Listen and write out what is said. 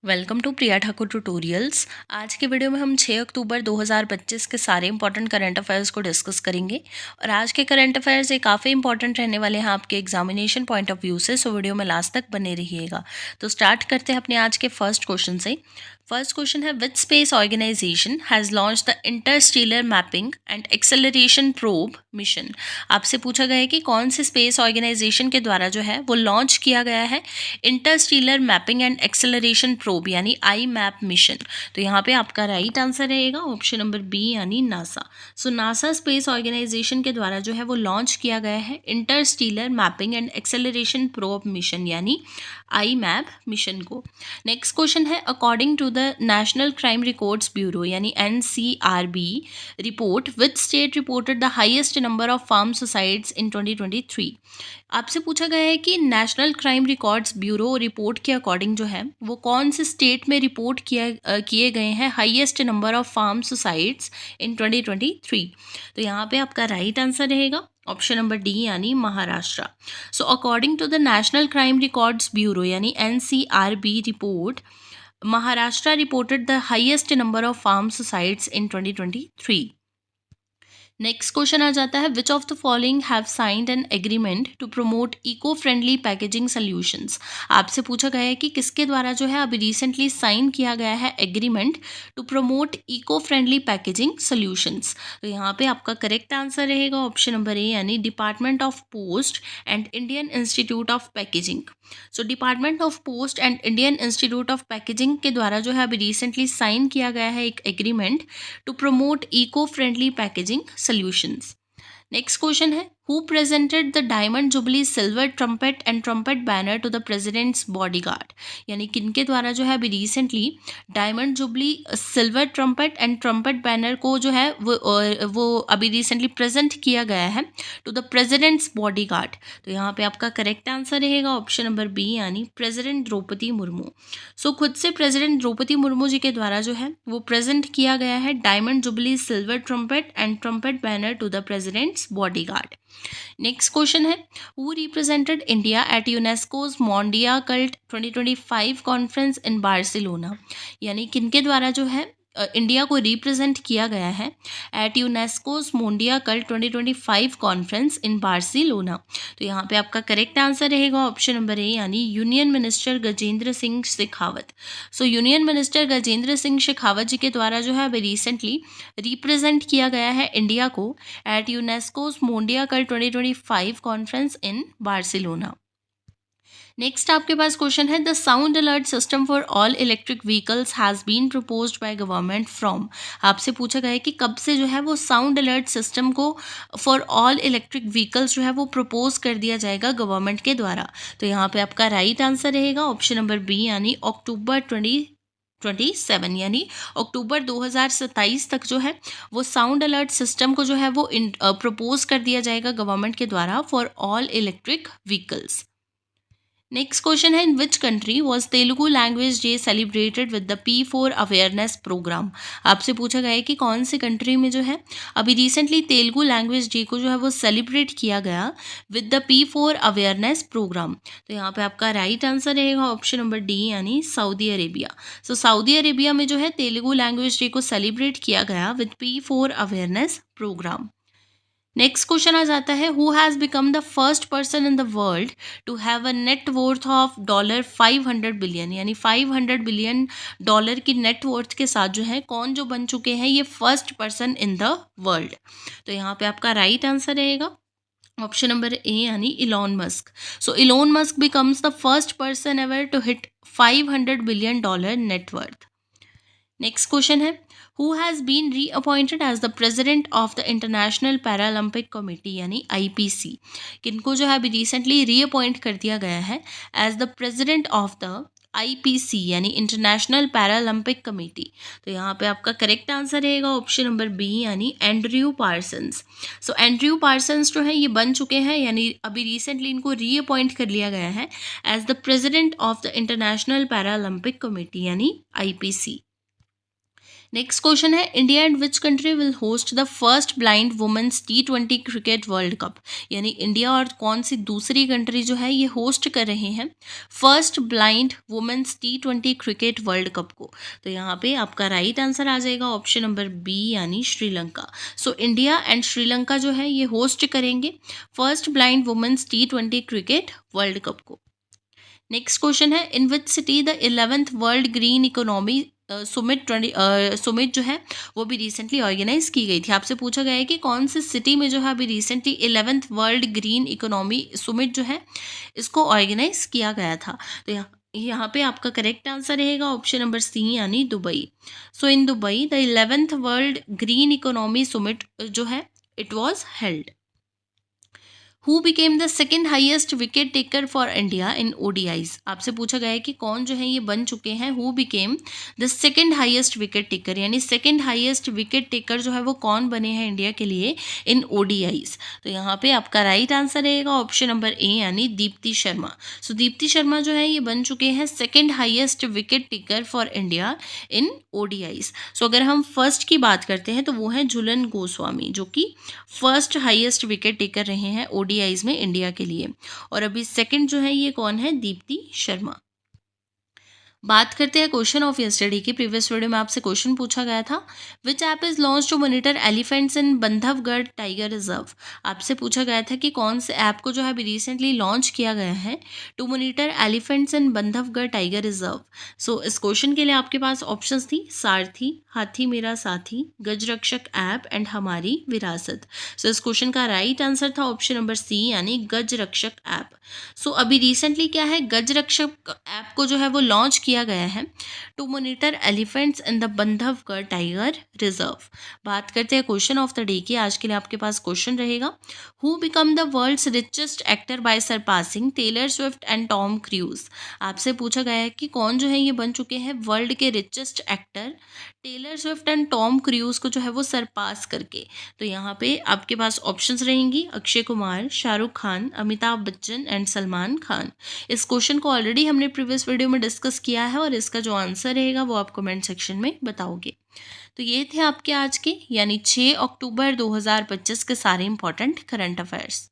Welcome to Priya Thakur tutorials. आज के video में हम 6 अक्टूबर 2025 के सारे इंपॉर्टेंट करंट अफेयर्स को डिस्कस करेंगे। और आज के करंट अफेयर्स ये काफ़ी इंपॉर्टेंट रहने वाले हैं आपके एग्जामिनेशन पॉइंट ऑफ व्यू से, सो वीडियो में लास्ट तक बने रहिएगा। तो स्टार्ट करते हैं अपने आज के फर्स्ट क्वेश्चन से। फर्स्ट क्वेश्चन है, which space organisation has launch the interstellar mapping and acceleration probe mission. आपसे पूछा गया है कि कौन से स्पेस ऑर्गेनाइजेशन के द्वारा जो है वो लॉन्च किया गया है interstellar mapping and acceleration probe यानी आई मैप मिशन। तो यहाँ पे आपका राइट आंसर रहेगा ऑप्शन नंबर बी यानी NASA. So NASA space organisation के द्वारा जो है वो लॉन्च किया गया है interstellar mapping and acceleration probe mission यानी आई मैप मिशन को। नेक्स्ट क्वेश्चन है, according to the National Crime Records Bureau यानी NCRB report, which state reported the highest number of farm suicides in 2023। आपसे पूछा गया है कि national Crime Records bureau report के अकॉर्डिंग जो है वो कौन से स्टेट में रिपोर्ट किए गए हैं highest number of farm suicides in 2023। तो यहाँ पे आपका राइट आंसर रहेगा ऑप्शन नंबर डी यानी Maharashtra. So according to the National Crime Records Bureau यानी NCRB report, Maharashtra reported the highest number of farm suicides in 2023। Next question आ जाता है, which of the following have signed an agreement to promote eco friendly packaging solutions. आपसे पूछा गया है कि किसके द्वारा जो है अभी रिसेंटली साइन किया गया है agreement to promote eco friendly packaging solutions. तो यहाँ पे आपका करेक्ट आंसर रहेगा ऑप्शन नंबर ए यानी Department of Post and Indian Institute of Packaging. So Department of Post and Indian Institute of Packaging के द्वारा जो है अभी रिसेंटली साइन किया गया है एक agreement to promote eco friendly packaging solutions. Next question है, who presented the diamond jubilee silver trumpet and trumpet banner to the president's bodyguard. यानी किनके द्वारा जो है अभी recently diamond jubilee silver trumpet and trumpet banner को जो है वो अभी रिसेंटली प्रेजेंट किया गया है टू द प्रेसिडेंट्स बॉडीगार्ड। तो यहाँ पे आपका करेक्ट आंसर रहेगा ऑप्शन नंबर बी यानी प्रेसिडेंट द्रौपदी मुर्मू। सो खुद से प्रेसिडेंट द्रौपदी मुर्मू जी के द्वारा जो है वो प्रेजेंट किया गया है diamond jubilee silver trumpet and trumpet banner to the president's bodyguard. Next question है, who represented India at UNESCO's Mondiacult 2025 conference in Barcelona. यानी किनके द्वारा जो है इंडिया को रिप्रेजेंट किया गया है at UNESCO's Mondiacult 2025 conference in Barcelona. तो यहाँ पे आपका करेक्ट आंसर रहेगा ऑप्शन नंबर ए यानी union minister Gajendra Singh Shekhawat. So union minister Gajendra Singh Shekhawat ji के द्वारा जो है अभी रिसेंटली रिप्रेजेंट किया गया है इंडिया को at UNESCO's Mondiacult 2025 conference in Barcelona. Next आपके पास क्वेश्चन है, the sound alert system for all electric vehicles has been proposed by government from. आपसे पूछा गया है कि कब से जो है वो साउंड अलर्ट सिस्टम को फॉर ऑल इलेक्ट्रिक व्हीकल्स जो है वो प्रपोज कर दिया जाएगा गवर्नमेंट के द्वारा। तो यहाँ पे आपका राइट आंसर रहेगा ऑप्शन नंबर बी यानी अक्टूबर 2027 यानी अक्टूबर 2027 तक जो है वो साउंड अलर्ट सिस्टम को जो है वो प्रपोज कर दिया जाएगा गवर्नमेंट के द्वारा for all electric vehicles. Next question है, in which country was Telugu language day celebrated with the P4 awareness programme. आपसे पूछा गया है कि कौन सी कंट्री में जो है अभी रिसेंटली तेलुगु लैंग्वेज डे को जो है वो सेलिब्रेट किया गया with the P4 awareness programme. तो यहाँ पे आपका राइट आंसर रहेगा ऑप्शन नंबर डी यानी Saudi Arabia. So Saudi Arabia में जो है तेलुगु लैंग्वेज डे को सेलिब्रेट किया गया with P4 awareness programme. Next question आ जाता है, who has become the first person in the world to have a net worth of $500 billion. यानी $500 बिलियन की नेट वर्थ के साथ जो है कौन जो बन चुके हैं ये first person in the world. तो यहाँ पे आपका राइट आंसर रहेगा ऑप्शन नंबर ए यानी Elon Musk. So Elon Musk becomes the first person ever to hit $500 billion net worth. Next question है, who has been reappointed as the president of the International Paralympic Committee यानी IPC। किनको जो है अभी recently reappoint कर दिया गया है as the president of the IPC यानी इंटरनेशनल पैरालंपिक कमेटी। तो यहाँ पे आपका करेक्ट आंसर रहेगा ऑप्शन नंबर बी यानी Andrew Parsons. So Andrew Parsons जो है ये बन चुके हैं यानी अभी रिसेंटली इनको रीअपॉइंट कर लिया गया है as the president of the International Paralympic Committee यानी IPC। नेक्स्ट क्वेश्चन है, India and which country will host the first blind women's T20 cricket world Cup. यानी इंडिया और कौन सी दूसरी कंट्री जो है ये होस्ट कर रहे हैं first blind women's T20 cricket world cup को। तो यहाँ पे आपका राइट आंसर आ जाएगा ऑप्शन नंबर बी यानी Sri Lanka. So India and Sri Lanka जो है ये होस्ट करेंगे first blind women's T20 cricket world cup को। नेक्स्ट क्वेश्चन है, in which city the 11th world green economy summit जो है वो भी रिसेंटली ऑर्गेनाइज की गई थी। आपसे पूछा गया है कि कौन सी सिटी में जो है अभी recently 11th world green economy summit जो है इसको ऑर्गेनाइज किया गया था। तो यहाँ पे आपका करेक्ट आंसर रहेगा ऑप्शन नंबर सी यानी Dubai. So in Dubai the 11th world green economy summit जो है it was held. Who became the second highest wicket taker for India in ODIs। आपसे पूछा गया है कि कौन जो है ये बन चुके हैं who became the second highest wicket taker, यानी सेकेंड हाइएस्ट विकेट टेकर जो है वो कौन बने हैं इंडिया के लिए इन ODIs। तो यहाँ पे आपका राइट आंसर रहेगा ऑप्शन नंबर ए यानी दीप्ति शर्मा। सो दीप्ति शर्मा जो है ये बन चुके हैं second highest wicket taker for India in ODIs। सो अगर हम फर्स्ट की बात करते हैं तो वो है झूलन गोस्वामी जो कि फर्स्ट हाईएस्ट विकेट टेकर रहे हैं ODIs में इंडिया के लिए। और अभी सेकंड जो है ये कौन है, दीप्ति शर्मा। बात करते हैं क्वेश्चन ऑफ यस्टरडे की। प्रीवियस वीडियो में आपसे क्वेश्चन पूछा गया था, which app is launch to monitor elephants in Bandhavgarh tiger reserve. आपसे पूछा गया था कि कौन से ऐप को जो है अभी रिसेंटली लॉन्च किया गया है to monitor elephants in Bandhavgarh tiger reserve. So इस क्वेश्चन के लिए आपके पास ऑप्शंस थी सारथी, हाथी मेरा साथी, गजरक्षक ऐप एंड हमारी विरासत। सो इस क्वेश्चन का राइट आंसर था ऑप्शन नंबर सी यानी गजरक्षक ऐप। सो अभी रिसेंटली क्या है, गजरक्षक ऐप को जो है वो लॉन्च किया गया है to monitor elephants in the Bandhavgarh tiger reserve. बात करते हैं क्वेश्चन ऑफ द डे की। आज के लिए आपके पास क्वेश्चन रहेगा, who become the world's richest actor by surpassing Taylor Swift and Tom Cruise. आपसे पूछा गया है कि कौन जो है ये बन चुके हैं वर्ल्ड के richest actor Taylor Swift and Tom Cruise को जो है वो सरपास करके। तो यहाँ पे आपके पास ऑप्शंस रहेंगी अक्षय कुमार, शाहरुख खान, अमिताभ बच्चन एंड सलमान खान। इस क्वेश्चन को ऑलरेडी हमने प्रीवियस वीडियो में डिस्कस किया है और इसका जो आंसर रहेगा वो आप कमेंट सेक्शन में बताओगे। तो ये थे आपके आज के यानी 6 अक्टूबर 2025 के सारे इंपॉर्टेंट करंट अफेयर्स।